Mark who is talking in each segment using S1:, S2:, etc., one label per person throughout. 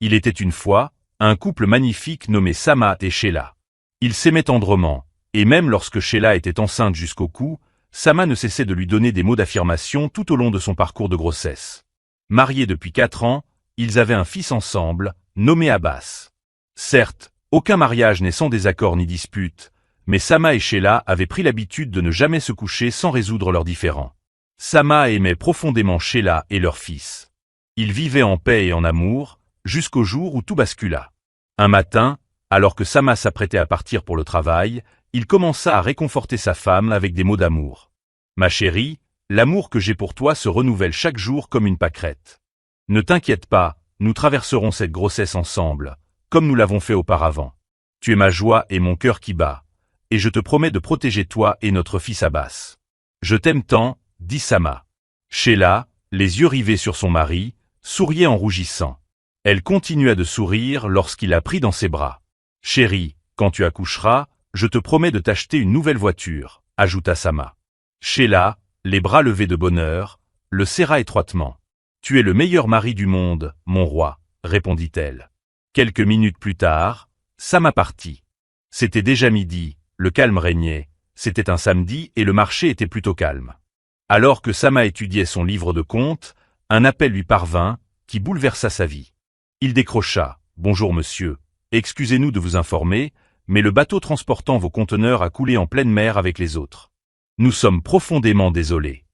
S1: Il était une fois un couple magnifique nommé Sama et Sheila. Ils s'aimaient tendrement, et même lorsque Sheila était enceinte jusqu'au cou, Sama ne cessait de lui donner des mots d'affirmation tout au long de son parcours de grossesse. Mariés depuis 4 ans, ils avaient un fils ensemble, nommé Abbas. Certes, aucun mariage n'est sans désaccord ni dispute, mais Sama et Sheila avaient pris l'habitude de ne jamais se coucher sans résoudre leurs différends. Sama aimait profondément Sheila et leur fils. Ils vivaient en paix et en amour, jusqu'au jour où tout bascula. Un matin, alors que Sama s'apprêtait à partir pour le travail, il commença à réconforter sa femme avec des mots d'amour. « Ma chérie, l'amour que j'ai pour toi se renouvelle chaque jour comme une pâquerette. Ne t'inquiète pas, nous traverserons cette grossesse ensemble, comme nous l'avons fait auparavant. Tu es ma joie et mon cœur qui bat, et je te promets de protéger toi et notre fils Abbas. Je t'aime tant, dit Sama. » Sheila, les yeux rivés sur son mari, souriait en rougissant. Elle continua de sourire lorsqu'il la prit dans ses bras. « Chérie, quand tu accoucheras, je te promets de t'acheter une nouvelle voiture, ajouta Sama. Sheila, les bras levés de bonheur, le serra étroitement. « Tu es le meilleur mari du monde, mon roi, répondit-elle. Quelques minutes plus tard, Sama partit. C'était déjà midi, le calme régnait, c'était un samedi et le marché était plutôt calme. Alors que Sama étudiait son livre de comptes, un appel lui parvint, qui bouleversa sa vie. Il décrocha. « Bonjour monsieur, excusez-nous de vous informer, mais le bateau transportant vos conteneurs a coulé en pleine mer avec les autres. Nous sommes profondément désolés. »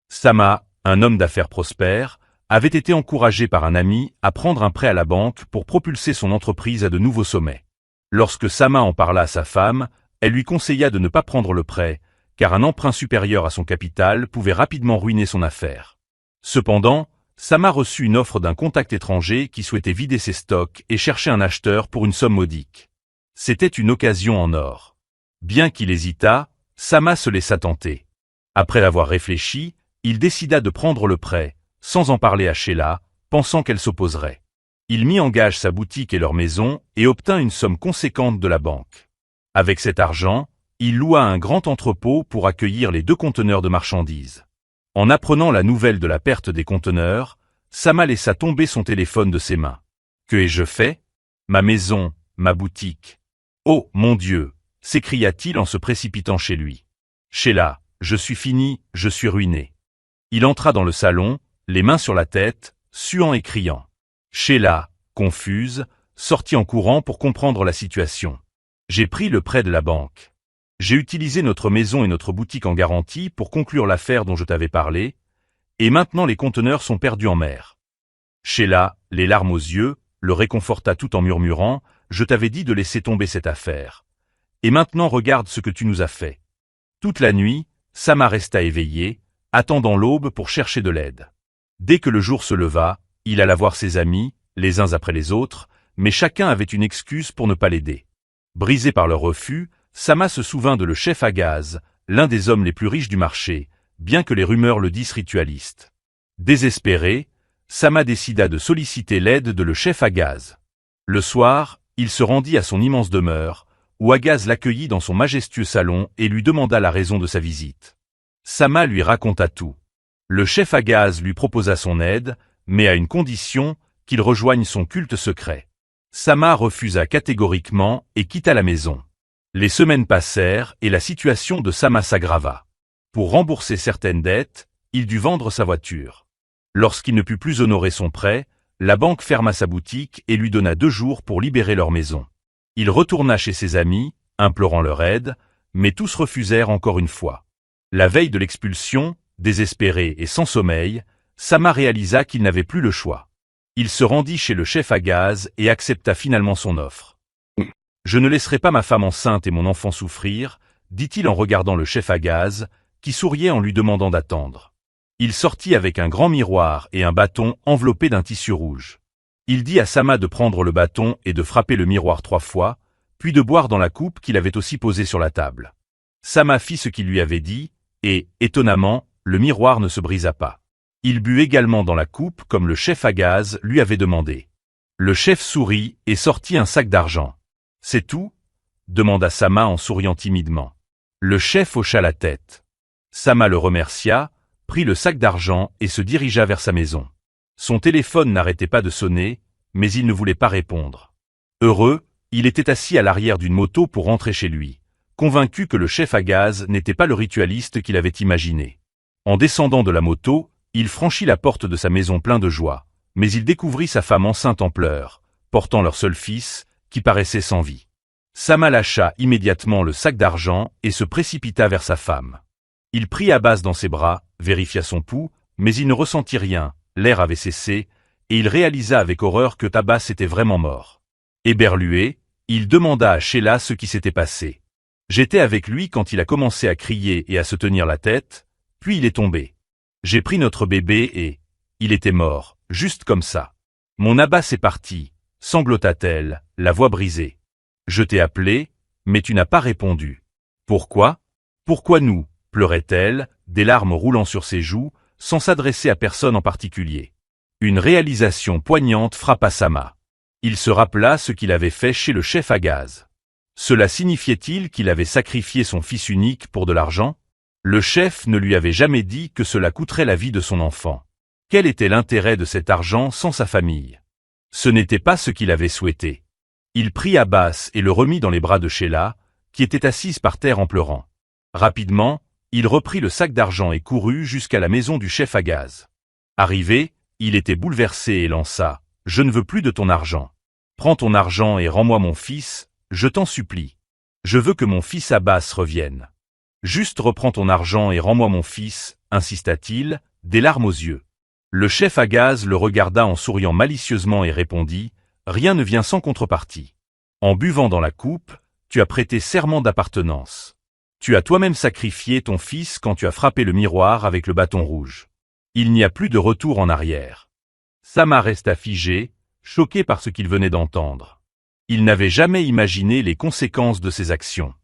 S1: Sama, un homme d'affaires prospère, avait été encouragé par un ami à prendre un prêt à la banque pour propulser son entreprise à de nouveaux sommets. Lorsque Sama en parla à sa femme, elle lui conseilla de ne pas prendre le prêt, car un emprunt supérieur à son capital pouvait rapidement ruiner son affaire. Cependant, Sama reçut une offre d'un contact étranger qui souhaitait vider ses stocks et cherchait un acheteur pour une somme modique. C'était une occasion en or. Bien qu'il hésitât, Sama se laissa tenter. Après l'avoir réfléchi, il décida de prendre le prêt, sans en parler à Sheila, pensant qu'elle s'opposerait. Il mit en gage sa boutique et leur maison et obtint une somme conséquente de la banque. Avec cet argent, il loua un grand entrepôt pour accueillir les 2 conteneurs de marchandises. En apprenant la nouvelle de la perte des conteneurs, Sama laissa tomber son téléphone de ses mains. « Que ai-je fait ? Ma maison, ma boutique. Oh, mon Dieu !» s'écria-t-il en se précipitant chez lui. « Sheila, je suis fini, je suis ruiné. » Il entra dans le salon, les mains sur la tête, suant et criant. Sheila, confuse, sortit en courant pour comprendre la situation. « J'ai pris le prêt de la banque. J'ai utilisé notre maison et notre boutique en garantie pour conclure l'affaire dont je t'avais parlé, et maintenant les conteneurs sont perdus en mer. » Sheila, les larmes aux yeux, le réconforta tout en murmurant « Je t'avais dit de laisser tomber cette affaire. Et maintenant regarde ce que tu nous as fait. » Toute la nuit, Sama resta éveillé, attendant l'aube pour chercher de l'aide. Dès que le jour se leva, il alla voir ses amis, les uns après les autres, mais chacun avait une excuse pour ne pas l'aider. Brisé par leur refus, Sama se souvint de le chef à gaz, l'un des hommes les plus riches du marché, bien que les rumeurs le disent ritualiste. Désespéré, Sama décida de solliciter l'aide de le chef à gaz. Le soir, il se rendit à son immense demeure, où Agaz l'accueillit dans son majestueux salon et lui demanda la raison de sa visite. Sama lui raconta tout. Le chef Agaz lui proposa son aide, mais à une condition, qu'il rejoigne son culte secret. Sama refusa catégoriquement et quitta la maison. Les semaines passèrent et la situation de Sama s'aggrava. Pour rembourser certaines dettes, il dut vendre sa voiture. Lorsqu'il ne put plus honorer son prêt, la banque ferma sa boutique et lui donna 2 jours pour libérer leur maison. Il retourna chez ses amis, implorant leur aide, mais tous refusèrent encore une fois. La veille de l'expulsion, désespéré et sans sommeil, Sama réalisa qu'il n'avait plus le choix. Il se rendit chez le chef à gaz et accepta finalement son offre. « Je ne laisserai pas ma femme enceinte et mon enfant souffrir, » dit-il en regardant le chef à gaz, qui souriait en lui demandant d'attendre. Il sortit avec un grand miroir et un bâton enveloppé d'un tissu rouge. Il dit à Sama de prendre le bâton et de frapper le miroir 3 fois, puis de boire dans la coupe qu'il avait aussi posée sur la table. Sama fit ce qu'il lui avait dit, et, étonnamment, le miroir ne se brisa pas. Il but également dans la coupe comme le chef à gaz lui avait demandé. Le chef sourit et sortit un sac d'argent. « C'est tout ?» demanda Sama en souriant timidement. Le chef hocha la tête. Sama le remercia, prit le sac d'argent et se dirigea vers sa maison. Son téléphone n'arrêtait pas de sonner, mais il ne voulait pas répondre. Heureux, il était assis à l'arrière d'une moto pour rentrer chez lui, convaincu que le chef à gaz n'était pas le ritualiste qu'il avait imaginé. En descendant de la moto, il franchit la porte de sa maison plein de joie, mais il découvrit sa femme enceinte en pleurs, portant leur seul fils, qui paraissait sans vie. Sama lâcha immédiatement le sac d'argent et se précipita vers sa femme. Il prit Abbas dans ses bras, vérifia son pouls, mais il ne ressentit rien, l'air avait cessé, et il réalisa avec horreur que Abbas était vraiment mort. Éberlué, il demanda à Sheila ce qui s'était passé. J'étais avec lui quand il a commencé à crier et à se tenir la tête, puis il est tombé. J'ai pris notre bébé et... il était mort, juste comme ça. Mon Abbas est parti, sanglota-t-elle, la voix brisée. Je t'ai appelé, mais tu n'as pas répondu. Pourquoi? Pourquoi nous? Pleurait-elle, des larmes roulant sur ses joues, sans s'adresser à personne en particulier. Une réalisation poignante frappa Sama. Il se rappela ce qu'il avait fait chez le chef à gaz. Cela signifiait-il qu'il avait sacrifié son fils unique pour de l'argent? Le chef ne lui avait jamais dit que cela coûterait la vie de son enfant. Quel était l'intérêt de cet argent sans sa famille? Ce n'était pas ce qu'il avait souhaité. Il prit Abbas et le remit dans les bras de Sheila, qui était assise par terre en pleurant. Rapidement, il reprit le sac d'argent et courut jusqu'à la maison du chef à gaz. Arrivé, il était bouleversé et lança « Je ne veux plus de ton argent. Prends ton argent et rends-moi mon fils, je t'en supplie. Je veux que mon fils Abbas revienne. Juste reprends ton argent et rends-moi mon fils, insista-t-il, des larmes aux yeux. Le chef à gaz le regarda en souriant malicieusement et répondit « Rien ne vient sans contrepartie. En buvant dans la coupe, tu as prêté serment d'appartenance. Tu as toi-même sacrifié ton fils quand tu as frappé le miroir avec le bâton rouge. Il n'y a plus de retour en arrière. » Sama resta figé, choqué par ce qu'il venait d'entendre. Il n'avait jamais imaginé les conséquences de ses actions.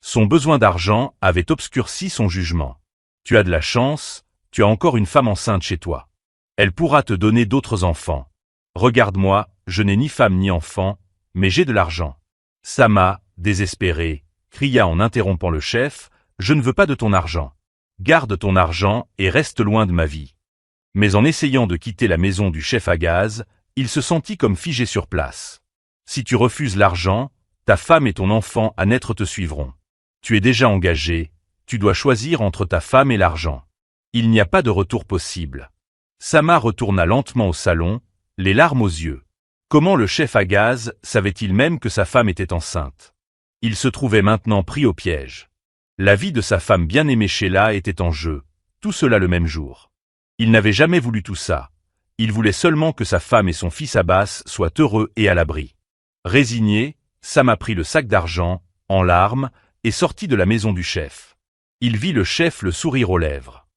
S1: Son besoin d'argent avait obscurci son jugement. Tu as de la chance, tu as encore une femme enceinte chez toi. Elle pourra te donner d'autres enfants. Regarde-moi, je n'ai ni femme ni enfant, mais j'ai de l'argent. Sama, désespéré, cria en interrompant le chef, je ne veux pas de ton argent. Garde ton argent et reste loin de ma vie. Mais en essayant de quitter la maison du chef à gaz, il se sentit comme figé sur place. Si tu refuses l'argent, ta femme et ton enfant à naître te suivront. Tu es déjà engagé, tu dois choisir entre ta femme et l'argent. Il n'y a pas de retour possible. Sama retourna lentement au salon, les larmes aux yeux. Comment le chef à gaz savait-il même que sa femme était enceinte? Il se trouvait maintenant pris au piège. La vie de sa femme bien-aimée Sheila était en jeu, tout cela le même jour. Il n'avait jamais voulu tout ça. Il voulait seulement que sa femme et son fils Abbas soient heureux et à l'abri. Résigné, Sama prit le sac d'argent, en larmes, et sortit de la maison du chef. Il vit le chef le sourire aux lèvres.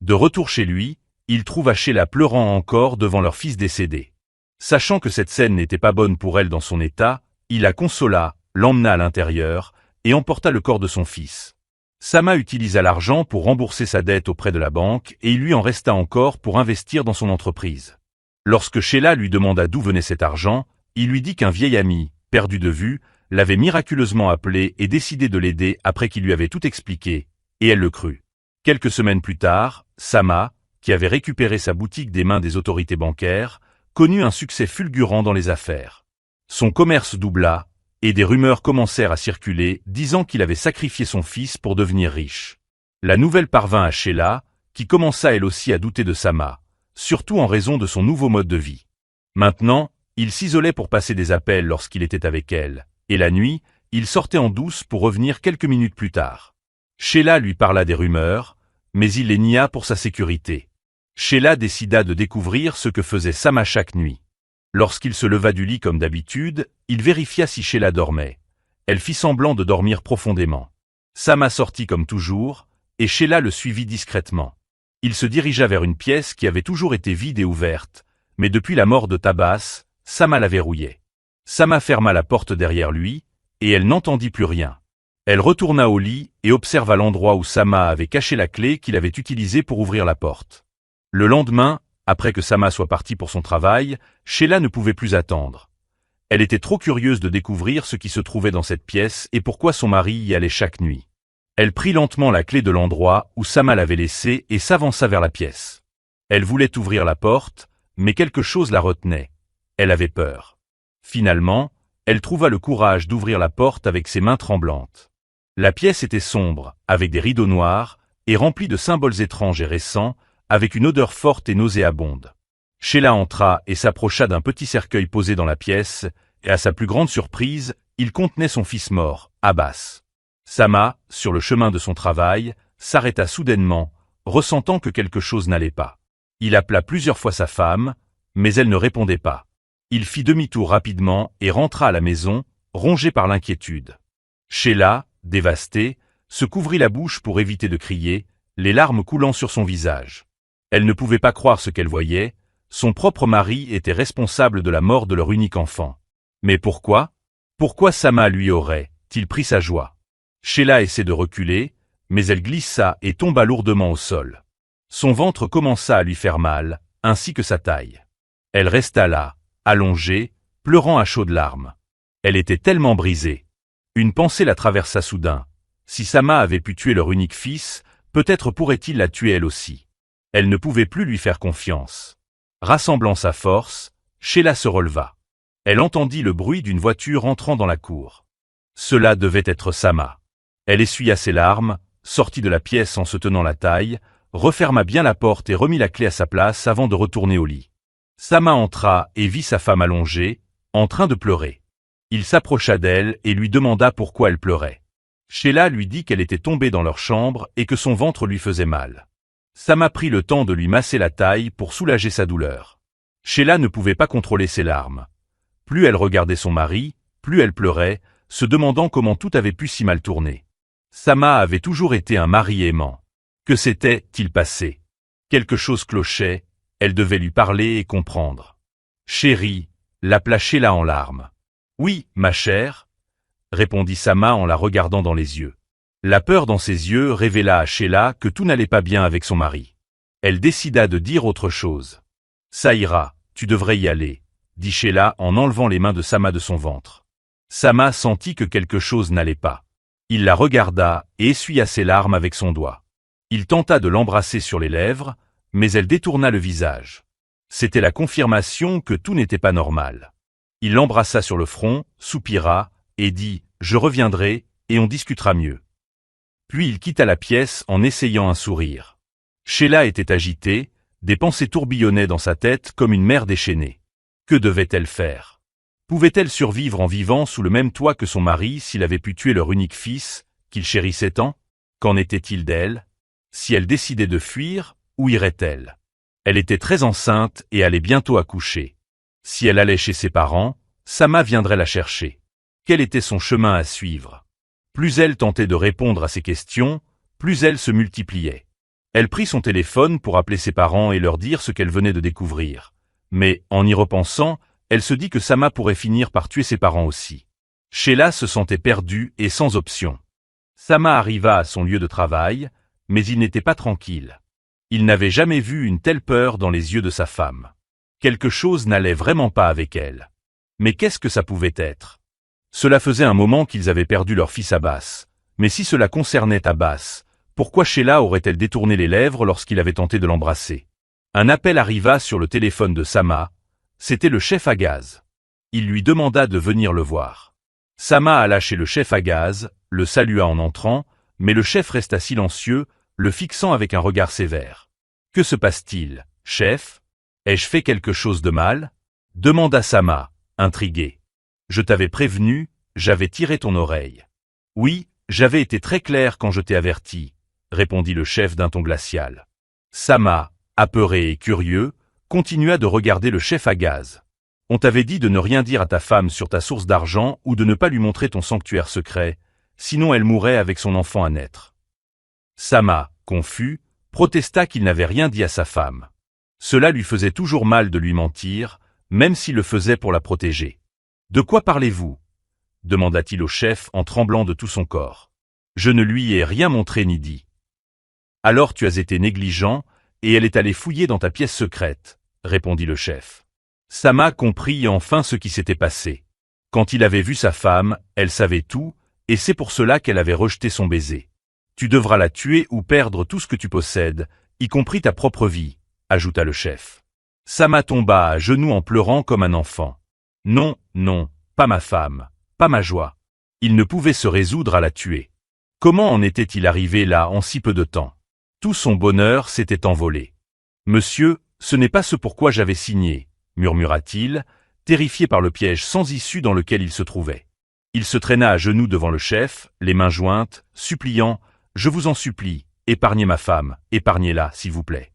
S1: De retour chez lui, il trouva Sheila pleurant encore devant leur fils décédé. Sachant que cette scène n'était pas bonne pour elle dans son état, il la consola, l'emmena à l'intérieur, et emporta le corps de son fils. Sama utilisa l'argent pour rembourser sa dette auprès de la banque et il lui en resta encore pour investir dans son entreprise. Lorsque Sheila lui demanda d'où venait cet argent, il lui dit qu'un vieil ami, perdu de vue, l'avait miraculeusement appelé et décidé de l'aider après qu'il lui avait tout expliqué, et elle le crut. Quelques semaines plus tard, Sama, qui avait récupéré sa boutique des mains des autorités bancaires, connut un succès fulgurant dans les affaires. Son commerce doubla, et des rumeurs commencèrent à circuler, disant qu'il avait sacrifié son fils pour devenir riche. La nouvelle parvint à Sheila, qui commença elle aussi à douter de Sama, surtout en raison de son nouveau mode de vie. Maintenant, il s'isolait pour passer des appels lorsqu'il était avec elle, et la nuit, il sortait en douce pour revenir quelques minutes plus tard. Sheila lui parla des rumeurs, mais il les nia pour sa sécurité. Sheila décida de découvrir ce que faisait Sama chaque nuit. Lorsqu'il se leva du lit comme d'habitude, il vérifia si Sheila dormait. Elle fit semblant de dormir profondément. Sama sortit comme toujours, et Sheila le suivit discrètement. Il se dirigea vers une pièce qui avait toujours été vide et ouverte, mais depuis la mort de Abbas, Sama la verrouillait. Sama ferma la porte derrière lui, et elle n'entendit plus rien. Elle retourna au lit et observa l'endroit où Sama avait caché la clé qu'il avait utilisée pour ouvrir la porte. Le lendemain, après que Sama soit parti pour son travail, Sheila ne pouvait plus attendre. Elle était trop curieuse de découvrir ce qui se trouvait dans cette pièce et pourquoi son mari y allait chaque nuit. Elle prit lentement la clé de l'endroit où Sama l'avait laissée et s'avança vers la pièce. Elle voulait ouvrir la porte, mais quelque chose la retenait. elle avait peur. Finalement, elle trouva le courage d'ouvrir la porte avec ses mains tremblantes. La pièce était sombre, avec des rideaux noirs, et remplie de symboles étranges et récents, avec une odeur forte et nauséabonde. Sheila entra et s'approcha d'un petit cercueil posé dans la pièce, et à sa plus grande surprise, il contenait son fils mort, Abbas. Sama, sur le chemin de son travail, s'arrêta soudainement, ressentant que quelque chose n'allait pas. Il appela plusieurs fois sa femme, mais elle ne répondait pas. Il fit demi-tour rapidement et rentra à la maison, rongé par l'inquiétude. Sheila, dévastée, se couvrit la bouche pour éviter de crier, les larmes coulant sur son visage. Elle ne pouvait pas croire ce qu'elle voyait, son propre mari était responsable de la mort de leur unique enfant. Mais pourquoi? Pourquoi Sama lui aurait-il pris sa joie? Sheila essaie de reculer, mais elle glissa et tomba lourdement au sol. Son ventre commença à lui faire mal, ainsi que sa taille. Elle resta là, allongée, pleurant à chaudes larmes. Elle était tellement brisée. Une pensée la traversa soudain. Si Sama avait pu tuer leur unique fils, peut-être pourrait-il la tuer elle aussi. Elle ne pouvait plus lui faire confiance. Rassemblant sa force, Sheila se releva. Elle entendit le bruit d'une voiture entrant dans la cour. Cela devait être Sama. Elle essuya ses larmes, sortit de la pièce en se tenant la taille, referma bien la porte et remit la clé à sa place avant de retourner au lit. Sama entra et vit sa femme allongée, en train de pleurer. Il s'approcha d'elle et lui demanda pourquoi elle pleurait. Sheila lui dit qu'elle était tombée dans leur chambre et que son ventre lui faisait mal. Sama prit le temps de lui masser la taille pour soulager sa douleur. Sheila ne pouvait pas contrôler ses larmes. Plus elle regardait son mari, plus elle pleurait, se demandant comment tout avait pu si mal tourner. Sama avait toujours été un mari aimant. Que s'était-il passé? Quelque chose clochait, elle devait lui parler et comprendre. Chérie, l'appela Sheila en larmes. Oui, ma chère, répondit Sama en la regardant dans les yeux. La peur dans ses yeux révéla à Sheila que tout n'allait pas bien avec son mari. Elle décida de dire autre chose. Ça ira, tu devrais y aller, dit Sheila en enlevant les mains de Sama de son ventre. Sama sentit que quelque chose n'allait pas. Il la regarda et essuya ses larmes avec son doigt. Il tenta de l'embrasser sur les lèvres, mais elle détourna le visage. C'était la confirmation que tout n'était pas normal. Il l'embrassa sur le front, soupira, et dit « Je reviendrai, et on discutera mieux ». Puis il quitta la pièce en essayant un sourire. Sheila était agitée, des pensées tourbillonnaient dans sa tête comme une mer déchaînée. Que devait-elle faire? Pouvait-elle survivre en vivant sous le même toit que son mari s'il avait pu tuer leur unique fils, qu'il chérissait tant? Qu'en était-il d'elle? Si elle décidait de fuir, où irait-elle? Elle était très enceinte et allait bientôt accoucher. Si elle allait chez ses parents, Sama viendrait la chercher. Quel était son chemin à suivre? Plus elle tentait de répondre à ces questions, plus elles se multipliaient. Elle prit son téléphone pour appeler ses parents et leur dire ce qu'elle venait de découvrir. Mais, en y repensant, elle se dit que Sama pourrait finir par tuer ses parents aussi. Sheila se sentait perdue et sans option. Sama arriva à son lieu de travail, mais il n'était pas tranquille. Il n'avait jamais vu une telle peur dans les yeux de sa femme. Quelque chose n'allait vraiment pas avec elle. Mais qu'est-ce que ça pouvait être? Cela faisait un moment qu'ils avaient perdu leur fils Abbas. Mais si cela concernait Abbas, pourquoi Sheila aurait-elle détourné les lèvres lorsqu'il avait tenté de l'embrasser? Un appel arriva sur le téléphone de Sama. C'était le chef à gaz. Il lui demanda de venir le voir. Sama alla chez le chef à gaz, le salua en entrant, mais le chef resta silencieux, le fixant avec un regard sévère. « Que se passe-t-il, chef? Ai-je fait quelque chose de mal ?» demanda Sama, intrigué. « Je t'avais prévenu, j'avais tiré ton oreille. »« Oui, j'avais été très clair quand je t'ai averti, » répondit le chef d'un ton glacial. Sama, apeuré et curieux, continua de regarder le chef à gaz. « On t'avait dit de ne rien dire à ta femme sur ta source d'argent ou de ne pas lui montrer ton sanctuaire secret, sinon elle mourrait avec son enfant à naître. » Sama, confus, protesta qu'il n'avait rien dit à sa femme. Cela lui faisait toujours mal de lui mentir, même s'il le faisait pour la protéger. « De quoi parlez-vous » demanda-t-il au chef en tremblant de tout son corps. « Je ne lui ai rien montré ni dit. »« Alors tu as été négligent, et elle est allée fouiller dans ta pièce secrète, » répondit le chef. Sama comprit enfin ce qui s'était passé. Quand il avait vu sa femme, elle savait tout, et c'est pour cela qu'elle avait rejeté son baiser. « Tu devras la tuer ou perdre tout ce que tu possèdes, y compris ta propre vie, » ajouta le chef. Sama tomba à genoux en pleurant comme un enfant. Non, non, pas ma femme, pas ma joie. Il ne pouvait se résoudre à la tuer. Comment en était-il arrivé là en si peu de temps? Tout son bonheur s'était envolé. Monsieur, ce n'est pas ce pourquoi j'avais signé, murmura-t-il, terrifié par le piège sans issue dans lequel il se trouvait. Il se traîna à genoux devant le chef, les mains jointes, suppliant « Je vous en supplie, épargnez ma femme, épargnez-la, s'il vous plaît. »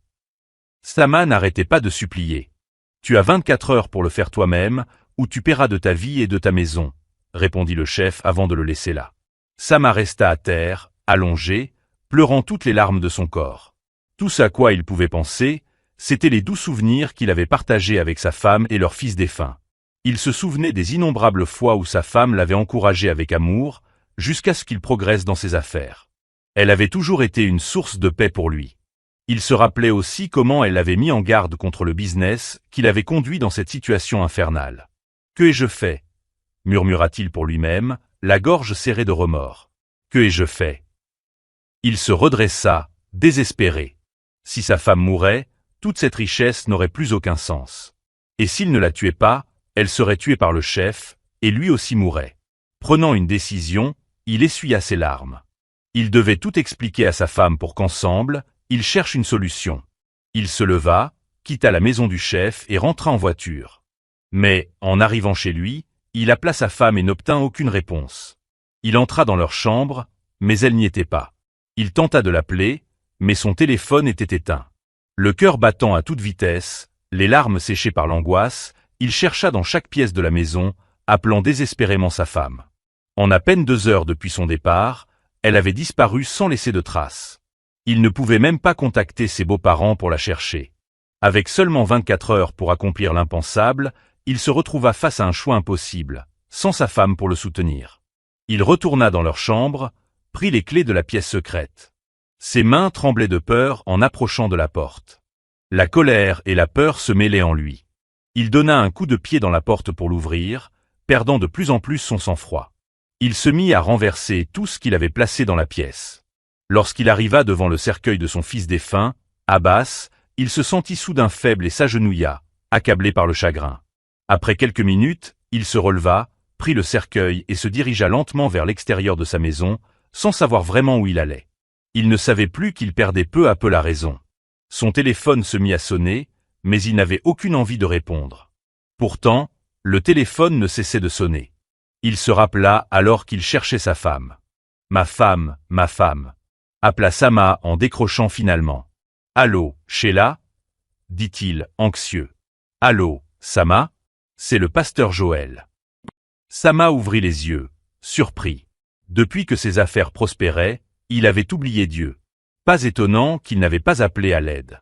S1: Sama n'arrêtait pas de supplier. « Tu as 24 heures pour le faire toi-même, ou tu paieras de ta vie et de ta maison, » répondit le chef avant de le laisser là. Sama resta à terre, allongé, pleurant toutes les larmes de son corps. Tout ce à quoi il pouvait penser, c'étaient les doux souvenirs qu'il avait partagés avec sa femme et leur fils défunt. Il se souvenait des innombrables fois où sa femme l'avait encouragé avec amour, jusqu'à ce qu'il progresse dans ses affaires. Elle avait toujours été une source de paix pour lui. Il se rappelait aussi comment elle l'avait mis en garde contre le business qui l'avait conduit dans cette situation infernale. « Que ai-je fait » murmura-t-il pour lui-même, la gorge serrée de remords. « Que ai-je fait » Il se redressa, désespéré. Si sa femme mourait, toute cette richesse n'aurait plus aucun sens. Et s'il ne la tuait pas, elle serait tuée par le chef, et lui aussi mourrait. Prenant une décision, il essuya ses larmes. Il devait tout expliquer à sa femme pour qu'ensemble, ils cherchent une solution. Il se leva, quitta la maison du chef et rentra en voiture. Mais, en arrivant chez lui, il appela sa femme et n'obtint aucune réponse. Il entra dans leur chambre, mais elle n'y était pas. Il tenta de l'appeler, mais son téléphone était éteint. Le cœur battant à toute vitesse, les larmes séchées par l'angoisse, il chercha dans chaque pièce de la maison, appelant désespérément sa femme. En à peine 2 heures depuis son départ, elle avait disparu sans laisser de traces. Il ne pouvait même pas contacter ses beaux-parents pour la chercher. Avec seulement 24 heures pour accomplir l'impensable, il se retrouva face à un choix impossible, sans sa femme pour le soutenir. Il retourna dans leur chambre, prit les clés de la pièce secrète. Ses mains tremblaient de peur en approchant de la porte. La colère et la peur se mêlaient en lui. Il donna un coup de pied dans la porte pour l'ouvrir, perdant de plus en plus son sang-froid. Il se mit à renverser tout ce qu'il avait placé dans la pièce. Lorsqu'il arriva devant le cercueil de son fils défunt, Abbas, il se sentit soudain faible et s'agenouilla, accablé par le chagrin. Après quelques minutes, il se releva, prit le cercueil et se dirigea lentement vers l'extérieur de sa maison, sans savoir vraiment où il allait. Il ne savait plus qu'il perdait peu à peu la raison. Son téléphone se mit à sonner, mais il n'avait aucune envie de répondre. Pourtant, le téléphone ne cessait de sonner. Il se rappela alors qu'il cherchait sa femme. « Ma femme, appela Sama en décrochant finalement. « Allô, Sheila » dit-il, anxieux. « Allô, Sama ?» C'est le pasteur Joël. Sama ouvrit les yeux, surpris. Depuis que ses affaires prospéraient, il avait oublié Dieu. Pas étonnant qu'il n'avait pas appelé à l'aide.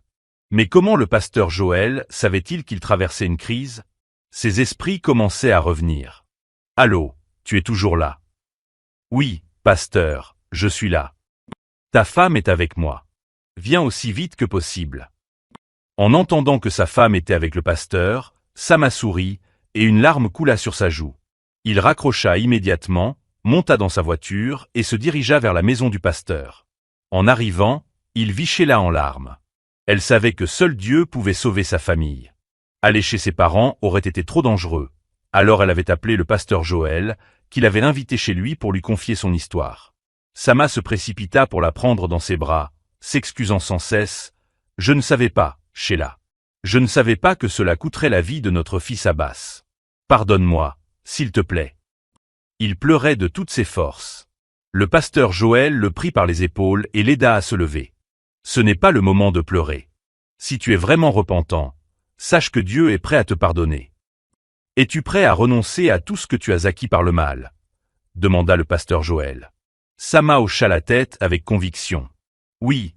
S1: Mais comment le pasteur Joël savait-il qu'il traversait une crise? Ses esprits commençaient à revenir. « Allô, tu es toujours là? »« Oui, pasteur, je suis là. Ta femme est avec moi. Viens aussi vite que possible. » En entendant que sa femme était avec le pasteur, Sama sourit, et une larme coula sur sa joue. Il raccrocha immédiatement, monta dans sa voiture et se dirigea vers la maison du pasteur. En arrivant, il vit Sheila en larmes. Elle savait que seul Dieu pouvait sauver sa famille. Aller chez ses parents aurait été trop dangereux. Alors elle avait appelé le pasteur Joël, qu'il avait invité chez lui pour lui confier son histoire. Sama se précipita pour la prendre dans ses bras, s'excusant sans cesse. « Je ne savais pas, Sheila. Je ne savais pas que cela coûterait la vie de notre fils Abbas. Pardonne-moi, s'il te plaît. » Il pleurait de toutes ses forces. Le pasteur Joël le prit par les épaules et l'aida à se lever. « Ce n'est pas le moment de pleurer. Si tu es vraiment repentant, sache que Dieu est prêt à te pardonner. »« Es-tu prêt à renoncer à tout ce que tu as acquis par le mal ?» demanda le pasteur Joël. Sama hocha la tête avec conviction. « Oui,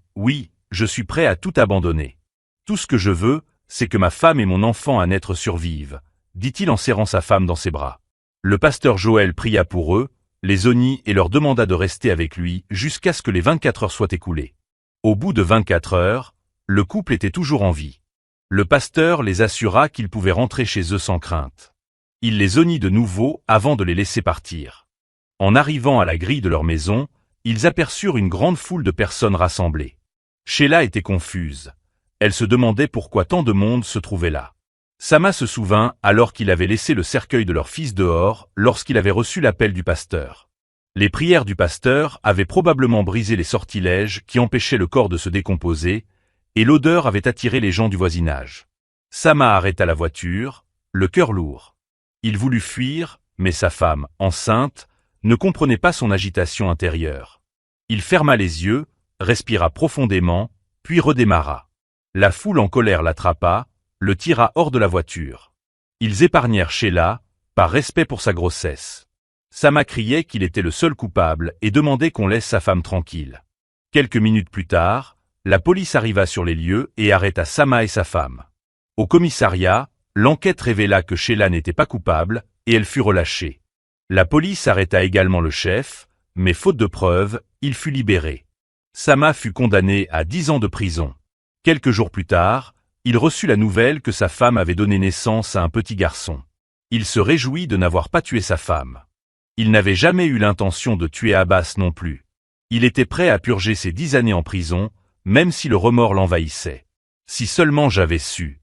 S1: je suis prêt à tout abandonner. Tout ce que je veux, c'est que ma femme et mon enfant à naître survivent, » dit-il en serrant sa femme dans ses bras. Le pasteur Joël pria pour eux, les honit et leur demanda de rester avec lui jusqu'à ce que les 24 heures soient écoulées. Au bout de 24 heures, le couple était toujours en vie. Le pasteur les assura qu'ils pouvaient rentrer chez eux sans crainte. Il les honnit de nouveau avant de les laisser partir. En arrivant à la grille de leur maison, ils aperçurent une grande foule de personnes rassemblées. Sheila était confuse. Elle se demandait pourquoi tant de monde se trouvait là. Sama se souvint alors qu'il avait laissé le cercueil de leur fils dehors lorsqu'il avait reçu l'appel du pasteur. Les prières du pasteur avaient probablement brisé les sortilèges qui empêchaient le corps de se décomposer, et l'odeur avait attiré les gens du voisinage. Sama arrêta la voiture, le cœur lourd. Il voulut fuir, mais sa femme, enceinte, ne comprenait pas son agitation intérieure. Il ferma les yeux, respira profondément, puis redémarra. La foule en colère l'attrapa, le tira hors de la voiture. Ils épargnèrent Sheila, par respect pour sa grossesse. Sama criait qu'il était le seul coupable et demandait qu'on laisse sa femme tranquille. Quelques minutes plus tard, la police arriva sur les lieux et arrêta Sama et sa femme. Au commissariat, l'enquête révéla que Sheila n'était pas coupable et elle fut relâchée. La police arrêta également le chef, mais faute de preuves, il fut libéré. Sama fut condamné à 10 ans de prison. Quelques jours plus tard, il reçut la nouvelle que sa femme avait donné naissance à un petit garçon. Il se réjouit de n'avoir pas tué sa femme. Il n'avait jamais eu l'intention de tuer Abbas non plus. Il était prêt à purger ses 10 années en prison, même si le remords l'envahissait. Si seulement j'avais su.